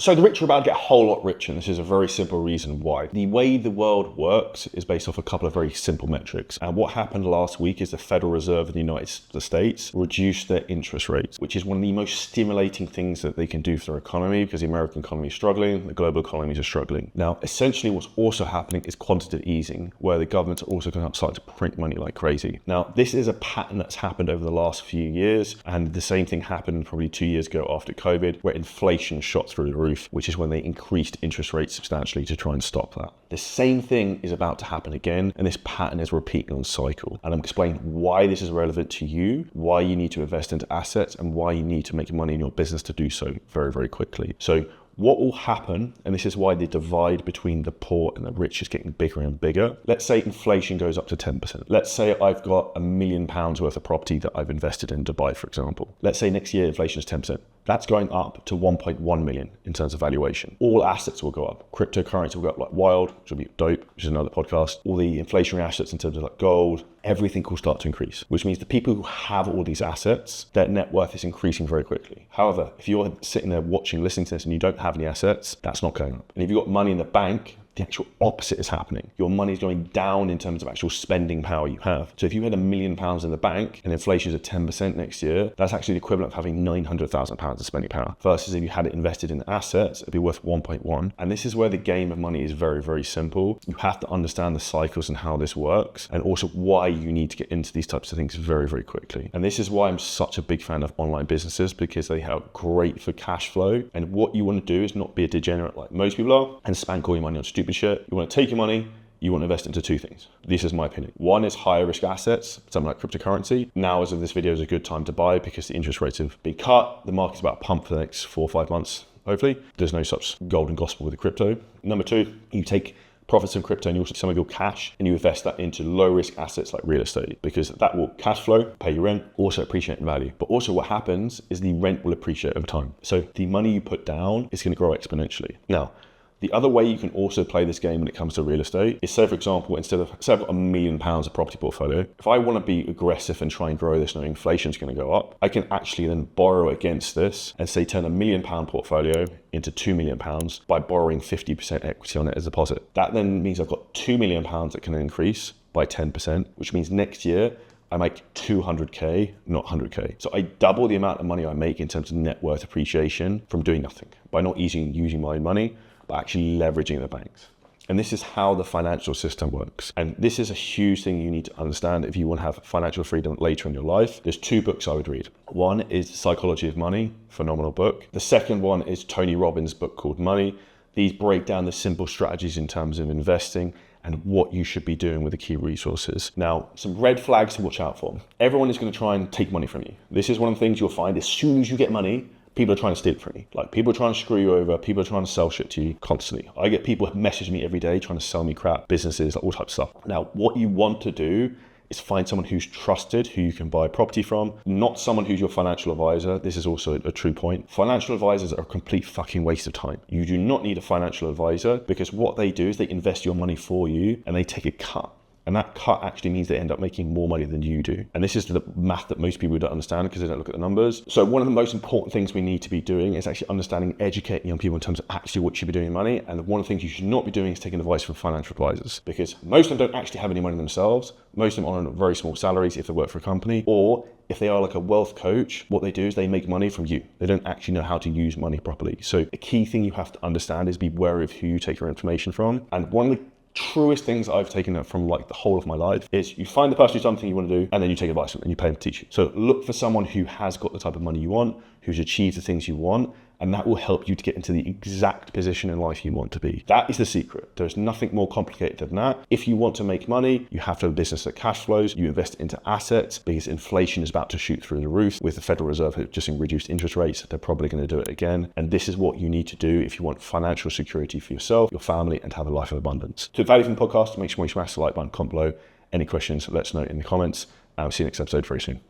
So the rich are about to get a whole lot richer, and this is a very simple reason why. The way the world works is based off a couple of very simple metrics. And what happened last week is the Federal Reserve of the United States reduced their interest rates, which is one of the most stimulating things that they can do for their economy, because the American economy is struggling, the global economies are struggling. Now, essentially what's also happening is quantitative easing, where the governments are also going to start to print money like crazy. Now, this is a pattern that's happened over the last few years, and the same thing happened probably 2 years ago after COVID, where inflation shot through the roof, which is when they increased interest rates substantially to try and stop that. The same thing is about to happen again, and this pattern is repeating on cycle. And I'm explaining why this is relevant to you, why you need to invest into assets, and why you need to make money in your business to do so very, very quickly. So what will happen, and this is why the divide between the poor and the rich is getting bigger and bigger. Let's say inflation goes up to 10%. Let's say I've got £1 million worth of property that I've invested in Dubai, for example. Let's say next year inflation is 10%. That's going up to 1.1 million in terms of valuation. All assets will go up. Cryptocurrency will go up like wild, which will be dope, which is another podcast. All the inflationary assets in terms of like gold, everything will start to increase, which means the people who have all these assets, their net worth is increasing very quickly. However, if you're sitting there watching, listening to this and you don't have any assets, that's not going up. And if you've got money in the bank, the actual opposite is happening. Your money is going down in terms of actual spending power you have. So if you had £1 million in the bank and inflation is at 10% next year, that's actually the equivalent of having £900,000 of spending power. Versus if you had it invested in assets, it'd be worth 1.1. And this is where the game of money is very, very simple. You have to understand the cycles and how this works, and also why you need to get into these types of things very, very quickly. And this is why I'm such a big fan of online businesses, because they are great for cash flow. And what you want to do is not be a degenerate like most people are and spank all your money on stupid shit. You want to take your money, you want to invest into two things. This is my opinion. One is higher risk assets, something like cryptocurrency. Now, as of this video, is a good time to buy because the interest rates have been cut. The market's about to pump for the next 4 or 5 months, hopefully. There's no such golden gospel with the crypto. Number two, you take profits from crypto and you also some of your cash and you invest that into low risk assets like real estate, because that will cash flow, pay your rent, also appreciate in value. But also what happens is the rent will appreciate over time. So the money you put down is going to grow exponentially. Now, the other way you can also play this game when it comes to real estate is, say for example, instead of say I've got £1 million of property portfolio, if I want to be aggressive and try and grow this knowing inflation is going to go up, I can actually then borrow against this and say turn £1 million portfolio into £2 million by borrowing 50% equity on it as a deposit. That then means I've got £2 million that can increase by 10%, which means next year I make 200K, not 100K. So I double the amount of money I make in terms of net worth appreciation from doing nothing, by not using my own money, but actually leveraging the banks. And this is how the financial system works. And this is a huge thing you need to understand if you want to have financial freedom later in your life. There's 2 books I would read. One is Psychology of Money, phenomenal book. The second one is Tony Robbins' book called Money. These break down the simple strategies in terms of investing and what you should be doing with the key resources. Now, some red flags to watch out for. Everyone is going to try and take money from you. This is one of the things you'll find as soon as you get money, people are trying to steal it from you. Like, people are trying to screw you over. People are trying to sell shit to you constantly. I get people message me every day trying to sell me crap, businesses, all types of stuff. Now, what you want to do is find someone who's trusted, who you can buy property from, not someone who's your financial advisor. This is also a true point. Financial advisors are a complete fucking waste of time. You do not need a financial advisor, because what they do is they invest your money for you and they take a cut. And that cut actually means they end up making more money than you do. And this is the math that most people don't understand because they don't look at the numbers. So one of the most important things we need to be doing is actually understanding, educating young people in terms of actually what you should be doing with money. And one of the things you should not be doing is taking advice from financial advisors, because most of them don't actually have any money themselves. Most of them are on very small salaries if they work for a company, or if they are like a wealth coach, what they do is they make money from you. They don't actually know how to use money properly. So a key thing you have to understand is be wary of who you take your information from. And one of the truest things I've taken from like the whole of my life is you find the person who's done something you want to do, and then you take advice from them and you pay them to teach you. So look for someone who has got the type of money you want, who's achieved the things you want, and that will help you to get into the exact position in life you want to be. That is the secret. There's nothing more complicated than that. If you want to make money, you have to have a business that cash flows. You invest into assets, because inflation is about to shoot through the roof. With the Federal Reserve just reduced interest rates, they're probably going to do it again. And this is what you need to do if you want financial security for yourself, your family, and to have a life of abundance. To value from the podcast, make sure you smash the like button, comment below. Any questions, let us know in the comments. I'll see you next episode very soon.